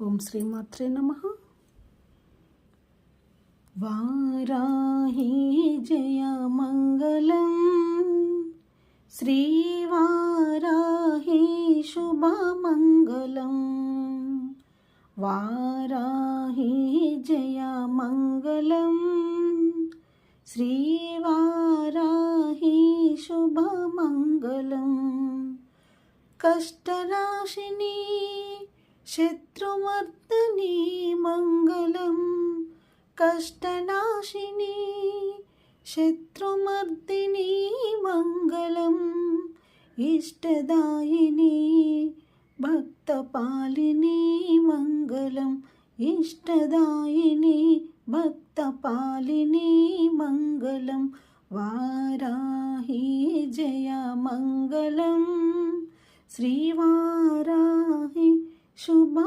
ఓం శ్రీమాత్రే నమః. వారాహి జయ మంగళం, శ్రీవారాహి శుభమంగళం. వారాహి జయ మంగళం, శ్రీవారాహి శుభమంగళం. కష్టనాశిని శత్రుమర్దిని మంగళం. కష్టనాశిని శత్రుమర్దిని మంగళం. ఇష్టదాయిని భక్తపాలిని మంగళం. ఇష్టదాయిని భక్తపాలిని మంగళం. వారాహి జయ మంగళం, శ్రీవారాహి శుభ